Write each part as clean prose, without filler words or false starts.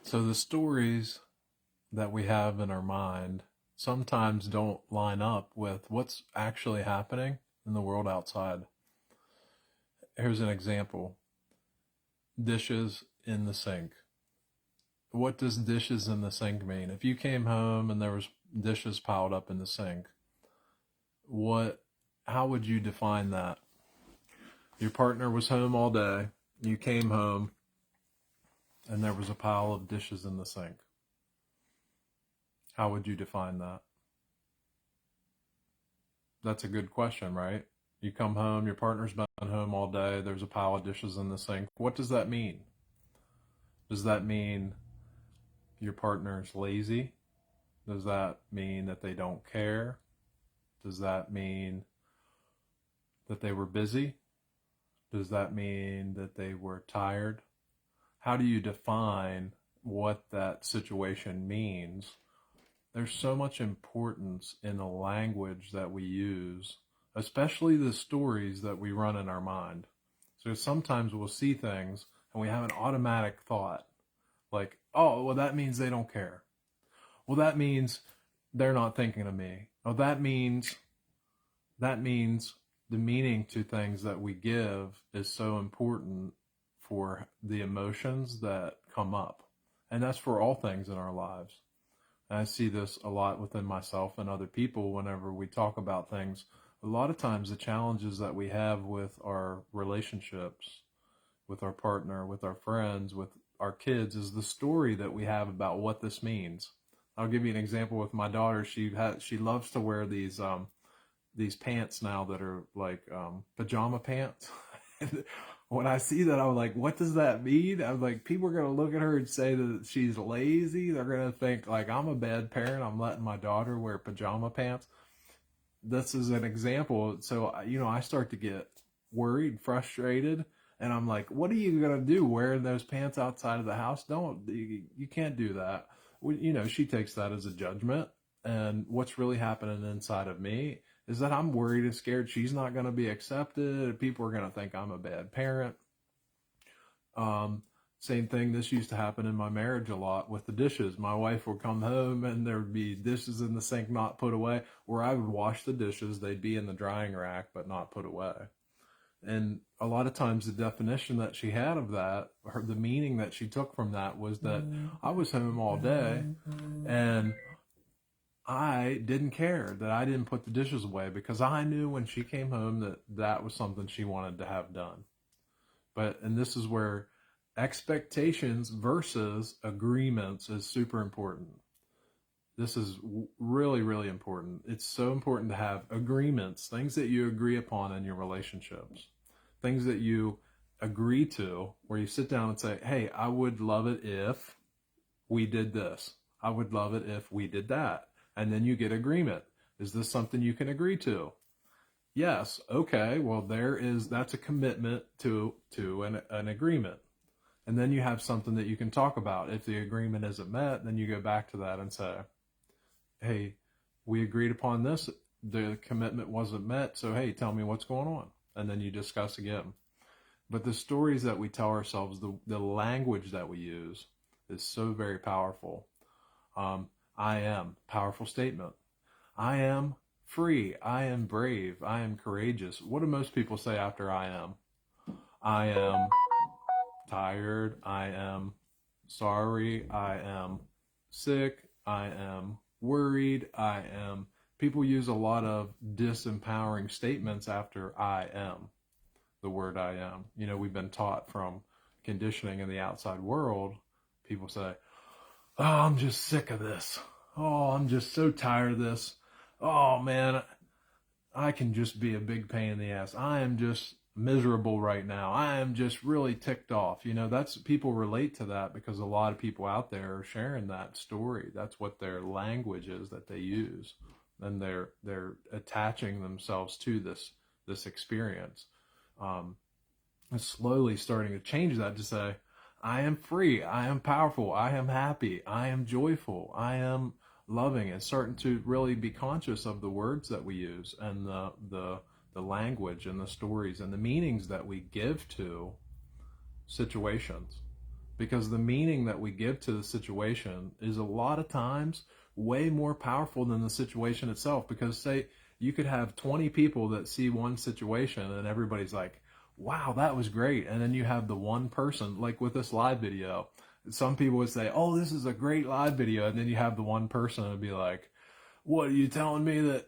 So the stories that we have in our mind sometimes don't line up with what's actually happening in the world outside. Here's an example. Dishes in the sink. What does dishes in the sink mean? If you came home and there was dishes piled up in the sink, what how would you define that? Your partner was home all day, you came home and there was a pile of dishes in the sink. How would you define that? That's a good question, right? You come home, your partner's been home all day, there's a pile of dishes in the sink. What does that mean? Does that mean your partner's lazy? Does that mean that they don't care? Does that mean that they were busy? Does that mean that they were tired? How do you define what that situation means? There's so much importance in the language that we use, especially the stories that we run in our mind. So sometimes we'll see things and we have an automatic thought like, oh, well, that means they don't care. Well, that means they're not thinking of me. Oh, that means the meaning to things that we give is so important for the emotions that come up. And that's for all things in our lives. And I see this a lot within myself and other people whenever we talk about things. A lot of times, the challenges that we have with our relationships, with our partner, with our friends, with our kids, is the story that we have about what this means. I'll give you an example with my daughter. She loves to wear these pants now that are like pajama pants. When I see that, I'm like, what does that mean? I'm like, people are going to look at her and say that she's lazy. They're going to think like I'm a bad parent. I'm letting my daughter wear pajama pants. This is an example. So, I start to get worried, frustrated. And I'm like, what are you going to do wearing those pants outside of the house? You can't do that. She takes that as a judgment. And what's really happening inside of me is that I'm worried and scared she's not going to be accepted. People are going to think I'm a bad parent. Um, Same thing. This used to happen in my marriage a lot with the dishes. My wife would come home and there would be dishes in the sink not put away, or I would wash the dishes. They'd be in the drying rack, but not put away. And a lot of times the definition that she had of that, or the meaning that she took from that, was that I was home all day and I didn't care that I didn't put the dishes away because I knew when she came home that that was something she wanted to have done. And this is where expectations versus agreements is super important. This is really, really important. It's so important to have agreements, things that you agree upon in your relationships, things that you agree to, where you sit down and say, hey, I would love it if we did this. I would love it if we did that. And then you get agreement. Is this something you can agree to? Yes. Okay. Well, that's a commitment to an agreement. And then you have something that you can talk about. If the agreement isn't met, then you go back to that and say, hey, we agreed upon this. The commitment wasn't met. So, hey, tell me what's going on. And then you discuss again. But the stories that we tell ourselves, the language that we use is so very powerful. I am, powerful statement. I am free. I am brave. I am courageous. What do most people say after I am? I am tired. I am sorry. I am sick. I am worried. I am. People use a lot of disempowering statements after I am, the word I am. We've been taught from conditioning in the outside world. People say, oh, I'm just sick of this. Oh, I'm just so tired of this. Oh, man, I can just be a big pain in the ass. I am just miserable right now. I am just really ticked off. That's people relate to that because a lot of people out there are sharing that story. That's what their language is that they use. And they're attaching themselves to this experience. And slowly starting to change that to say, I am free, I am powerful, I am happy, I am joyful, I am loving, and starting to really be conscious of the words that we use and the language and the stories and the meanings that we give to situations. because the meaning that we give to the situation is a lot of times way more powerful than the situation itself. Because say you could have 20 people that see one situation and everybody's like, wow, that was great. And then you have the one person, like with this live video, some people would say, oh, this is a great live video. And then you have the one person and be like, what are you telling me that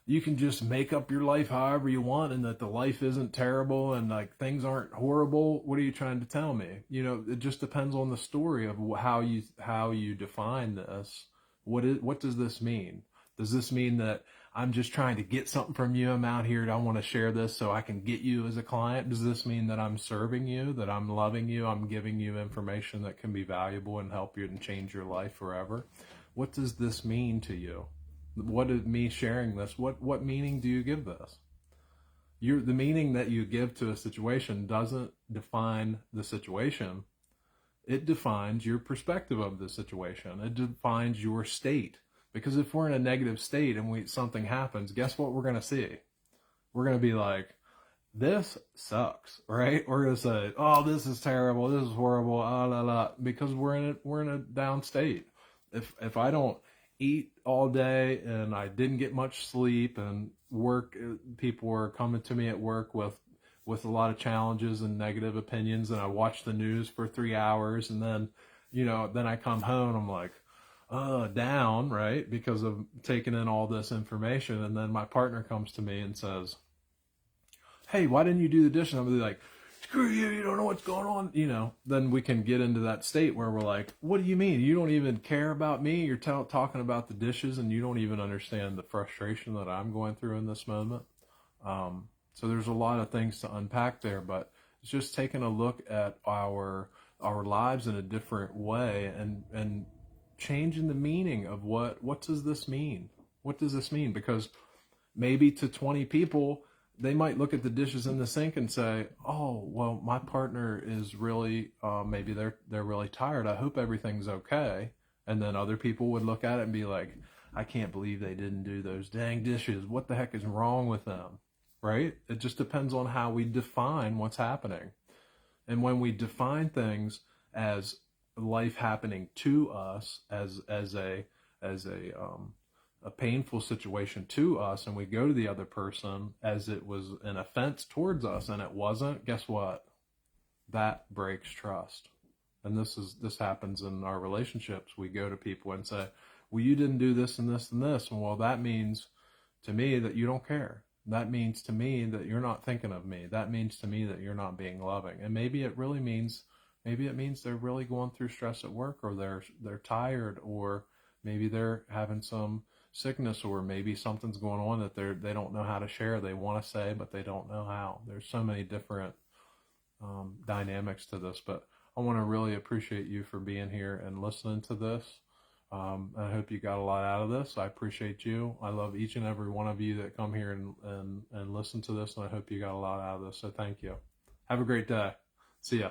you can just make up your life however you want and that the life isn't terrible and like things aren't horrible? What are you trying to tell me? It just depends on the story of how you define this. What does this mean? Does this mean that I'm just trying to get something from you? I'm out here and I want to share this so I can get you as a client. Does this mean that I'm serving you, that I'm loving you, I'm giving you information that can be valuable and help you and change your life forever? What does this mean to you? What is me sharing this? What meaning do you give this? The meaning that you give to a situation doesn't define the situation. It defines your perspective of the situation. It defines your state. Because if we're in a negative state and something happens, guess what we're going to see? We're going to be like, this sucks, right? We're going to say, oh, this is terrible, this is horrible, ah, la, la, because we're in a down state. If I don't eat all day and I didn't get much sleep and people were coming to me at work with a lot of challenges and negative opinions, and I watch the news for 3 hours, and then then I come home and I'm like down, right, because of taking in all this information. And then my partner comes to me and says, hey, why didn't you do the dishes? I'm like, screw you, you don't know what's going on. Then we can get into that state where we're like, what do you mean? You don't even care about me? You're talking about the dishes and you don't even understand the frustration that I'm going through in this moment. So there's a lot of things to unpack there, but it's just taking a look at our lives in a different way and changing the meaning of what does this mean? What does this mean? Because maybe to 20 people, they might look at the dishes in the sink and say, oh, well, my partner is really, maybe they're really tired. I hope everything's okay. And then other people would look at it and be like, I can't believe they didn't do those dang dishes. What the heck is wrong with them? Right? It just depends on how we define what's happening. And when we define things as life happening to us, as a painful situation to us, and we go to the other person as it was an offense towards us and it wasn't, guess what? That breaks trust. And this happens in our relationships. We go to people and say, well, you didn't do this and this and this. And well, that means to me that you don't care. That means to me that you're not thinking of me. That means to me that you're not being loving. And maybe it means they're really going through stress at work, or they're tired, or maybe they're having some sickness, or maybe something's going on that they don't know how to share. They want to say, but they don't know how. There's so many different dynamics to this, but I want to really appreciate you for being here and listening to this. I hope you got a lot out of this. I appreciate you. I love each and every one of you that come here and listen to this, and I hope you got a lot out of this. So thank you. Have a great day. See ya.